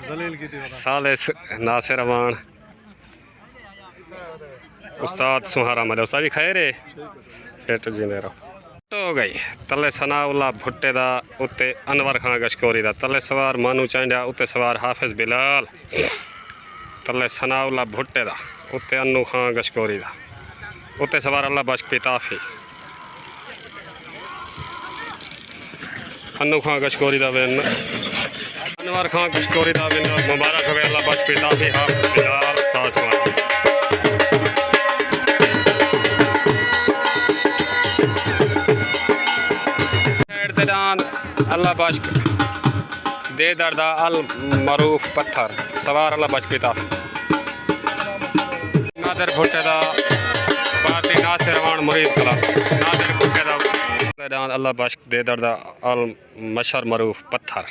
साले नासिर अमान उस्ताद सुहारा मजा उस्ताद जी खैर है फिट जींदे रहो तो हो गई तले सनाउल्ला भुट्टे दा उत्ते अनवर खान गशकोरी दा तले सवार मानू चांडिया उत्ते सवार हाफिज बिलाल तले सनाउल्ला भुट्टे दा उत्ते अनु खान गशकोरी दा उत्ते सवार अल्लाह बख्श पिताफी अनु खान गशकोरी दा विन अनवर खान गशकोरी दा विन मुबारक होवे अल्लाह बख्श पिताफी हाफिज बिलाल उस्ताद सुहारा अल्लाह बख्श दे दर्दा अल मरूफ पत्थर सवार अल्लाह बख्श पिता नादर भुट्टे दा पार्टी नासिर अमान मुरीद कला नादर भुट्टे दा अल्लाह बख्श दे दर्दा अल मशर मरूफ पत्थर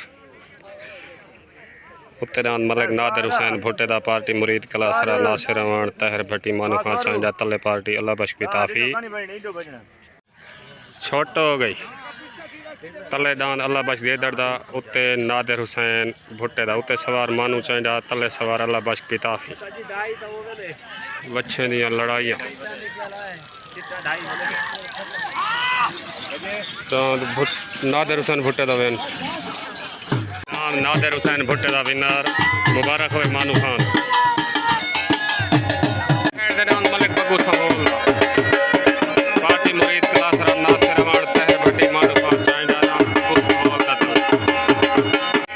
उत्ते मलिक नादिर हुसैन भुट्टे दा पार्टी मुरीद कला सरा नासिर अमान तहर भट्टी मानू खान चांजा तले पार्टी अल्लाह बख्श पिताफी छोट हो गई तले डांद अल्लाह बख्श दे दर्दा उत्ते नादिर हुसैन भुट्टे दा उत्ते सवार मानू चांजा तले सवार अल्लाह बख्श पिताफी बच्चे दियां लड़ाइयां नादिर हुसैन भुट्टे दा विन नादिर हुसैन भुट्टे दा विनर मुबारक होए मानू खान मलिक बगू समोल पार्टी मुरीद क्लास नासिर अमान तहर भट्टी मानू खान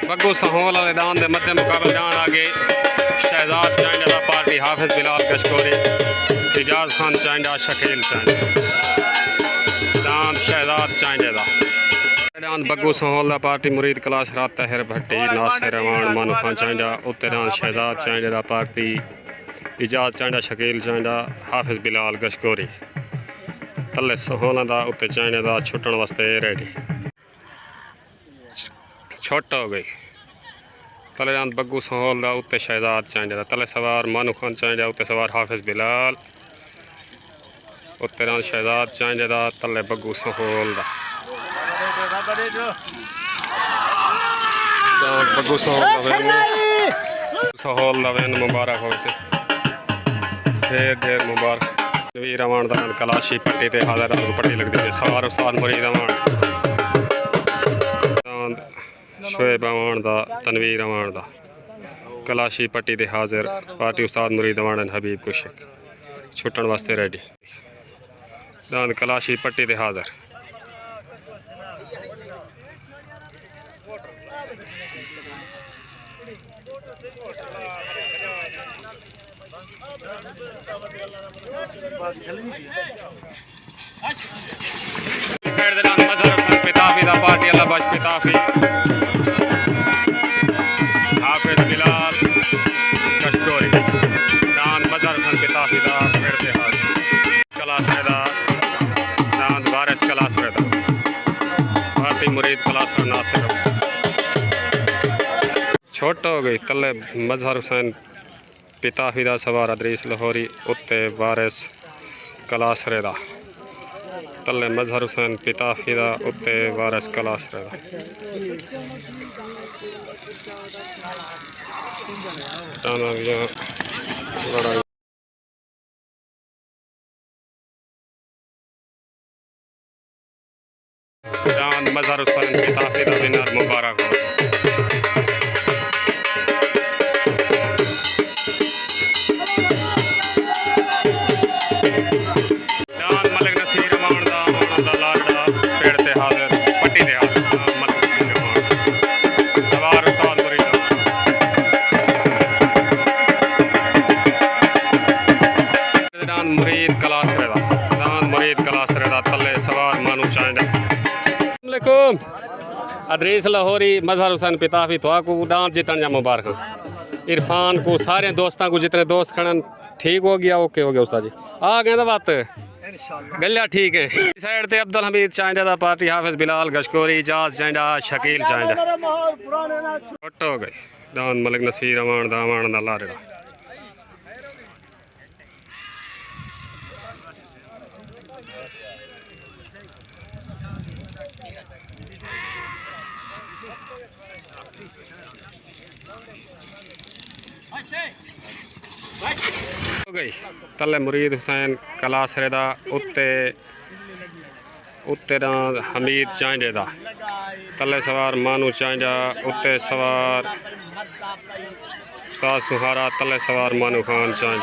बग्गू सहोल वाले डांद के मध्य मुकाबले डांद आगे शहजाद चांडा पार्टी हाफिज बिलाल कशकोरी इजाज खान चांडा शकील चांडा डांद शहजाद चांडे दा डांद बग्गू सहोल पार्टी मुरीद क्लास रात तहर भट्टी नासिर अमान मानू खान चांडा उत्ते डांद शहजाद चांडे दा पार्टी इजाज चांडा शकील चांडा हाफिज बिलाल कशकोरी तले सहोल दा उत्ते चांडे दा छुट्टन वास्ते रेडी छोट हो गई तले डांद बग्गू सहोल दा उत्ते शहजाद चांडे दा तले सवार मानू खान चांडा उत्ते सवार हाफिज बिलाल उत्ते डांद शहजाद चांडे दा तले बग्गू सहोल दा बग्गू सहोल दा वेन मुबारक हो से ढेर मुबारक वीर अमान दा कलाशी पट्टी ते हाजर पट्टी लगती है सवार उस्ताद मुरीद अमान शोएब अमान दा तनवीर अमान दा कलाशी पट्टी दे हाजिर पार्टी उस्ताद मुरीद अमान हबीब कुशक छुट्टन वास्ते रेडी दान कलाशी पट्टी दे हाजिर पिताफी दा पार्टी अल्लाह बख्श पिताफी हाफिज बिलाल कशकोरी दान मजहर खान पिताफी दा फिरते हाथ क्लास दा दान वारिस क्लास दा पार्टी मुरीद क्लास नासिर छोट हो गई तले मजहर हुसैन पिताफी दा सवार अदरीस लाहौरी उत्ते वारिस क्लास दा तले मजहर हुसैन पिताफी दा उत्ते वारिस क्लास दा मजहर हुसैन पिताफी दा विनर मुबारक हो अदरीस लाहौरी मजहर हुसैन पिताफी तो को डांस जीतन जा मुबारक इरफान को सारे दोस्तों को जितने दोस्त खड़न ठीक हो गया ओके हो गया उस्ताद जी आ गए तो बात गलिया ठीक है साइड ते अब्दुल हमीद चांडा दा पार्टी हाफिज बिलाल गशकोरी इजाज चांडा शकील चांडा छोट हो गई दान मलिक नसीर अमान दा लारेड़ा हो गई तले मुरीद हुसैन कलासरे दा उत्ते रांद हमीद चांडे दा तले सवार मानू चांडा उत्ते सवार उस्ताद सुहारा तले सवार मानू खान चांड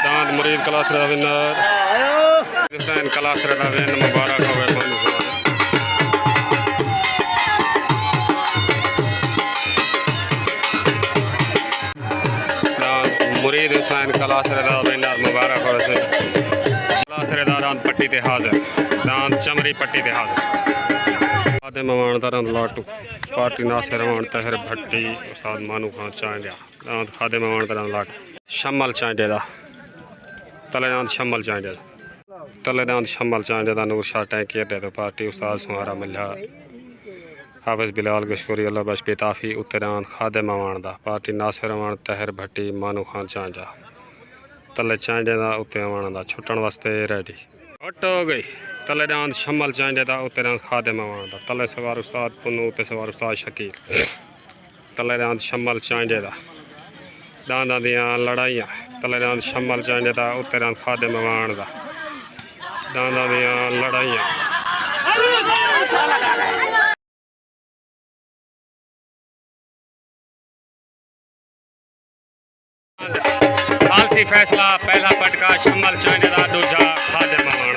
दांद मुरीद कलासरे दा विनर हुसैन कलासरे दा विन मुबारक होवे मानू खान मुरीद हुसैन कलासरे दा विनर मुबारक होवे कलासरे दा रांद पट्टी ते हाजिर दांद चमरी पट्टी ते हाजिर खादे मवान दा रांद लाटू पार्टी नासिर रवान तहर भट्टी उस्ताद मानू खान चांडिया दांद खादे मवान दा रांद लाटू शमल चांडे दा तले दांद शमल चांडे दा तले दांद शमल चांडे दा नूर शाह टैंकी अड्डे ते पार्टी उस्ताद सुहारा मिल्ला हाफिज बिलाल गशकोरी अल्लाह बश बेताफी उत्तरान खादे मवान दा पार्टी नासिर रवान तहर भट्टी मानू खान चांडा तले चांडे दा उत्ते आवान दा छुट्टन वास्ते रेडी हट हो गई तले दांद शमल चांडे दा उत्तरान खादे मवान दा तले सवार उस्ताद पुन्नू उत्ते सवार उस्ताद शकील तले दांद शमल चांडे दा दांदा दियां लड़ाइयां तले दांद शमल चांडे दा उत्तरान खादे मवान दा दांदा दियां लड़ाइयां सालसी फैसला पहला पटका शमल चांडे दा दूजा खादे मवान